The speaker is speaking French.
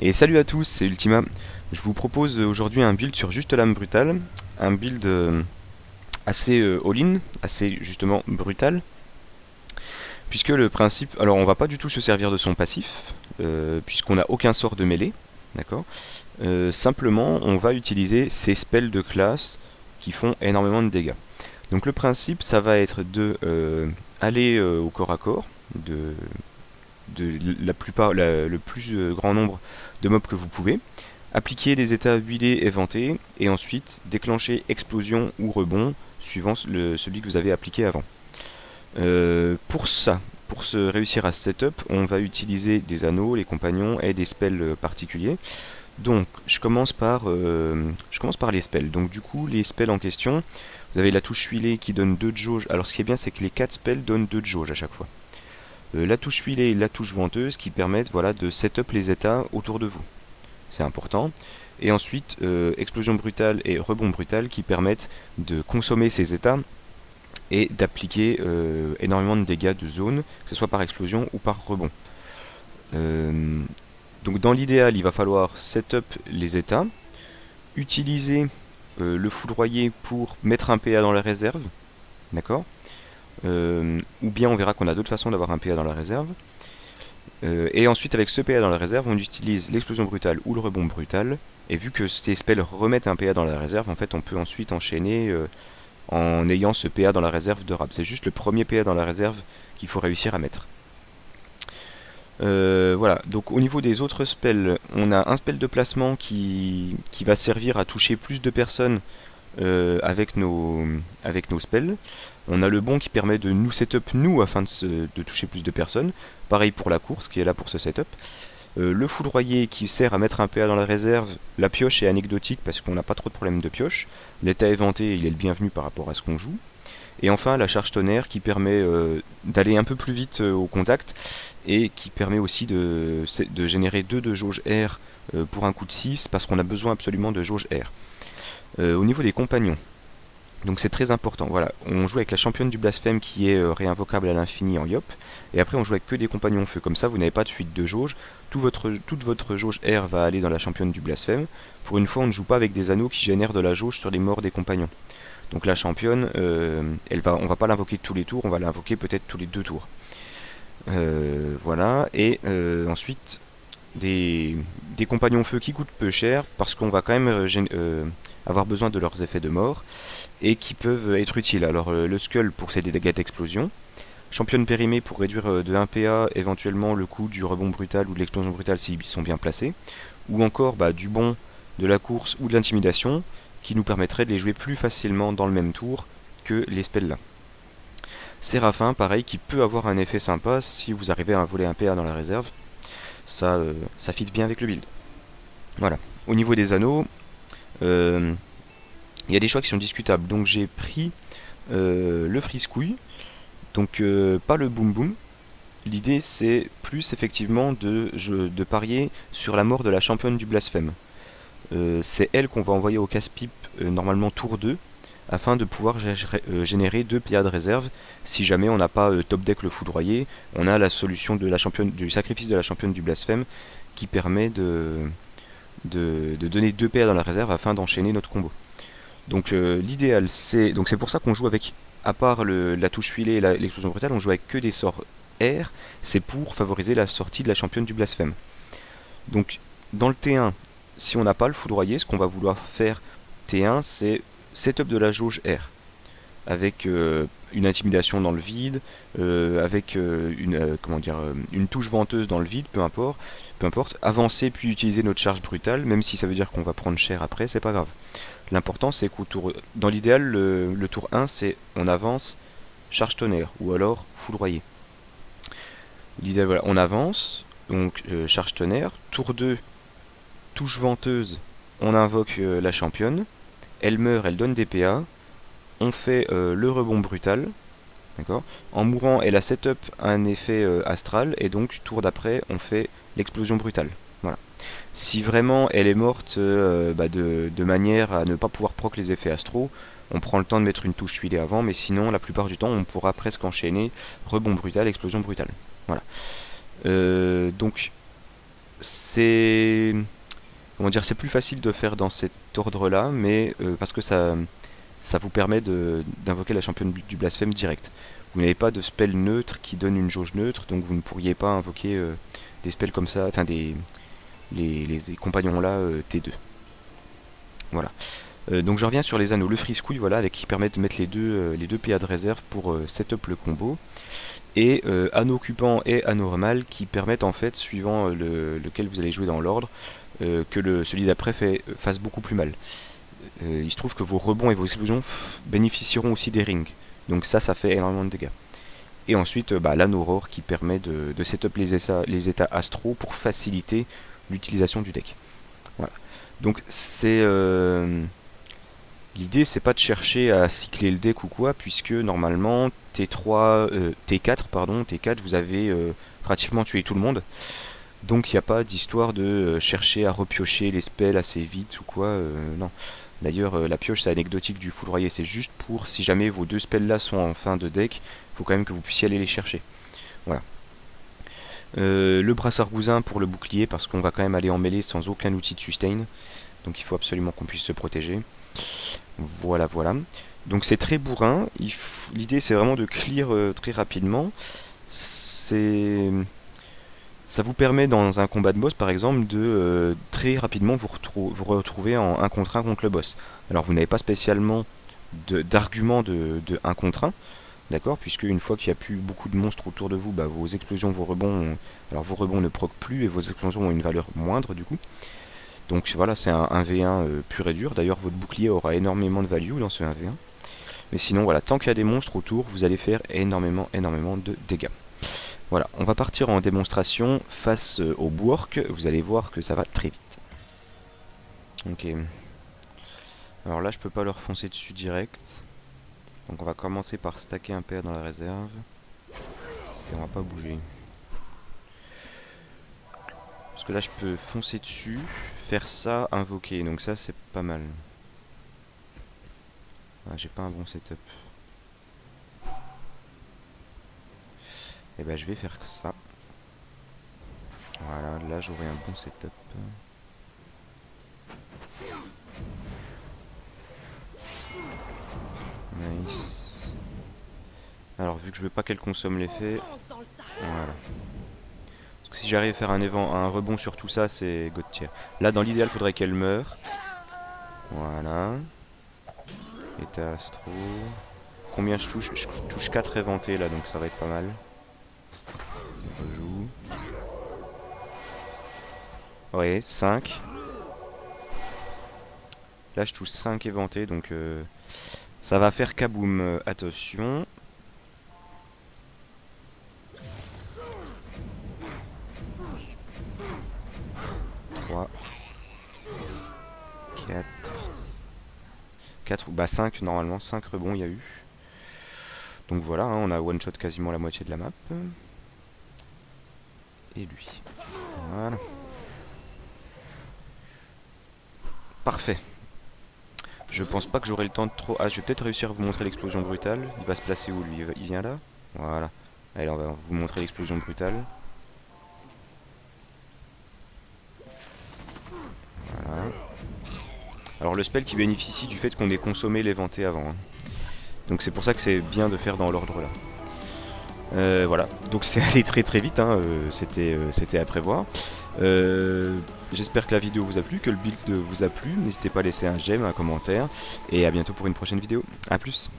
Et salut à tous, c'est Ultima. Je vous propose aujourd'hui un build sur Juste Lame Brutale, un build assez all-in, assez justement brutal, puisque le principe, alors on va pas du tout se servir de son passif, puisqu'on n'a aucun sort de mêlée, d'accord. Simplement, on va utiliser ces spells de classe qui font énormément de dégâts. Donc le principe, ça va être de aller au corps à corps, de la plupart, le plus grand nombre de mobs que vous pouvez, appliquer des états huilés et ventés, et ensuite déclencher explosion ou rebond suivant celui que vous avez appliqué avant. Pour se réussir à ce setup, on va utiliser des anneaux, les compagnons et des spells particuliers. Donc je commence par les spells. Donc du coup, les spells en question, vous avez la touche huilée qui donne 2 de jauge. Alors ce qui est bien, c'est que les 4 spells donnent 2 de jauge à chaque fois. La touche huilée et la touche venteuse qui permettent voilà, de setup les états autour de vous. C'est important. Et ensuite, explosion brutale et rebond brutal qui permettent de consommer ces états et d'appliquer énormément de dégâts de zone, que ce soit par explosion ou par rebond. Euh, donc dans l'idéal, il va falloir setup les états, utiliser le foudroyer pour mettre un PA dans la réserve, d'accord. Ou bien on verra qu'on a d'autres façons d'avoir un PA dans la réserve. Et ensuite, avec ce PA dans la réserve, on utilise l'explosion brutale ou le rebond brutal. Et vu que ces spells remettent un PA dans la réserve, en fait, on peut ensuite enchaîner en ayant ce PA dans la réserve de rab. C'est juste le premier PA dans la réserve qu'il faut réussir à mettre. Voilà, donc au niveau des autres spells, on a un spell de placement qui va servir à toucher plus de personnes avec nos spells. On a le bon qui permet de nous setup nous afin de toucher plus de personnes. Pareil pour la course qui est là pour ce setup. Le foudroyer qui sert à mettre un PA dans la réserve. La pioche est anecdotique parce qu'on n'a pas trop de problèmes de pioche. L'état éventé, il est le bienvenu par rapport à ce qu'on joue. Et enfin la charge tonnerre qui permet d'aller un peu plus vite au contact et qui permet aussi de générer 2 de jauge R pour un coup de 6 parce qu'on a besoin absolument de jauge R. Au niveau des compagnons, donc c'est très important. Voilà, on joue avec la championne du blasphème qui est réinvocable à l'infini en Yop. Et après on joue avec que des compagnons feu. Comme ça vous n'avez pas de fuite de jauge. Toute votre jauge R va aller dans la championne du blasphème. Pour une fois on ne joue pas avec des anneaux qui génèrent de la jauge sur les morts des compagnons. Donc la championne, on va pas l'invoquer tous les tours, on va l'invoquer peut-être tous les 2 tours. Voilà, et ensuite des compagnons feu qui coûtent peu cher parce qu'on va quand même avoir besoin de leurs effets de mort et qui peuvent être utiles. Alors le Skull pour ses dégâts d'explosion, championne périmée pour réduire de 1 PA éventuellement le coût du rebond brutal ou de l'explosion brutale s'ils sont bien placés, ou encore du bon, de la course ou de l'intimidation qui nous permettrait de les jouer plus facilement dans le même tour que les spells là. Séraphin, pareil, qui peut avoir un effet sympa si vous arrivez à voler un PA dans la réserve. Ça fit bien avec le build. Voilà. Au niveau des anneaux, il y a des choix qui sont discutables. Donc j'ai pris le friscouille, donc pas le boom boom. L'idée c'est plus effectivement de parier sur la mort de la championne du blasphème. C'est elle qu'on va envoyer au casse-pipe normalement tour 2 afin de pouvoir générer 2 PA de réserve. Si jamais on n'a pas top deck le foudroyer, on a la solution de la championne, du sacrifice de la championne du blasphème qui permet de donner 2 PA dans la réserve afin d'enchaîner notre combo. Donc l'idéal c'est pour ça qu'on joue avec, à part la touche huilée et l'explosion brutale, on joue avec que des sorts R, c'est pour favoriser la sortie de la championne du blasphème. Donc dans le T1, si on n'a pas le foudroyer, ce qu'on va vouloir faire T1 c'est setup de la jauge R avec une intimidation dans le vide, avec une touche venteuse dans le vide, peu importe, avancer puis utiliser notre charge brutale, même si ça veut dire qu'on va prendre cher après, c'est pas grave. L'important c'est dans l'idéal, le tour 1 c'est on avance, charge tonnerre, ou alors foudroyer. L'idéal voilà, on avance, donc charge tonnerre, tour 2, touche venteuse, on invoque la championne, elle meurt, elle donne des PA, on fait le rebond brutal, d'accord. En mourant, elle a setup un effet astral, et donc tour d'après, on fait l'explosion brutale. Voilà. Si vraiment elle est morte de manière à ne pas pouvoir proc les effets astraux, on prend le temps de mettre une touche huilée avant, mais sinon, la plupart du temps, on pourra presque enchaîner rebond brutal, explosion brutale. Voilà. Donc, c'est... Comment dire, c'est plus facile de faire dans cet ordre-là, mais parce que ça vous permet d'invoquer la championne du blasphème direct. Vous n'avez pas de spell neutre qui donne une jauge neutre, donc vous ne pourriez pas invoquer des spells comme ça, enfin les compagnons là T2. Voilà. Donc je reviens sur les anneaux. Le friscouille, voilà, avec qui permet de mettre les deux PA de réserve pour setup le combo. Et anneau occupant et anneau normal qui permettent en fait, suivant lequel vous allez jouer dans l'ordre, que celui d'après fasse beaucoup plus mal. Il se trouve que vos rebonds et vos explosions bénéficieront aussi des rings. Donc ça fait énormément de dégâts. Et ensuite, l'anneau aurore qui permet de setup les états astro pour faciliter l'utilisation du deck. Voilà. Donc c'est... L'idée c'est pas de chercher à cycler le deck ou quoi, puisque normalement T4 vous avez pratiquement tué tout le monde. Donc il n'y a pas d'histoire de chercher à repiocher les spells assez vite ou quoi, non. D'ailleurs la pioche c'est anecdotique du foudroyer, c'est juste pour si jamais vos deux spells là sont en fin de deck, il faut quand même que vous puissiez aller les chercher. Voilà. Le brassard gousin pour le bouclier, parce qu'on va quand même aller en mêlée sans aucun outil de sustain. Donc il faut absolument qu'on puisse se protéger. Voilà, voilà. Donc c'est très bourrin. L'idée c'est vraiment de clear très rapidement. Ça vous permet dans un combat de boss par exemple de très rapidement vous retrouver en 1 contre 1 contre le boss. Alors vous n'avez pas spécialement d'argument de 1 contre 1, d'accord, puisque une fois qu'il n'y a plus beaucoup de monstres autour de vous, vos explosions, vos rebonds ne proc plus et vos explosions ont une valeur moindre du coup. Donc voilà, c'est un 1v1 pur et dur. D'ailleurs, votre bouclier aura énormément de value dans ce 1v1. Mais sinon, voilà, tant qu'il y a des monstres autour, vous allez faire énormément de dégâts. Voilà, on va partir en démonstration face au Bwork. Vous allez voir que ça va très vite. Ok. Alors là, je peux pas leur foncer dessus direct. Donc on va commencer par stacker un PA dans la réserve. Et on va pas bouger. Parce que là je peux foncer dessus, faire ça, invoquer, donc ça c'est pas mal. Ah, j'ai pas un bon setup. Et je vais faire ça. Voilà, là j'aurai un bon setup. Nice. Alors vu que je veux pas qu'elle consomme l'effet, voilà. Parce que si j'arrive à faire un rebond sur tout ça, c'est god tier. Là dans l'idéal faudrait qu'elle meure. Voilà. État astro. Combien je touche? Je touche 4 éventés là, donc ça va être pas mal. On rejoue. Ouais, 5. Là je touche 5 éventés, donc ça va faire kaboom. Attention. 3. 4. 5 normalement, 5 rebonds il y a eu. Donc voilà, hein, on a one shot quasiment la moitié de la map. Et lui. Voilà. Parfait. Je pense pas que j'aurai le temps de trop... Ah, je vais peut-être réussir à vous montrer l'explosion brutale. Il va se placer où lui? Il vient là? Voilà. Allez, on va vous montrer l'explosion brutale. Voilà. Alors le spell qui bénéficie du fait qu'on ait consommé l'éventé avant. Hein. Donc c'est pour ça que c'est bien de faire dans l'ordre là. Voilà, donc c'est allé très vite, hein. C'était à prévoir. J'espère que la vidéo vous a plu, que le build vous a plu. N'hésitez pas à laisser un j'aime, un commentaire. Et à bientôt pour une prochaine vidéo. A plus.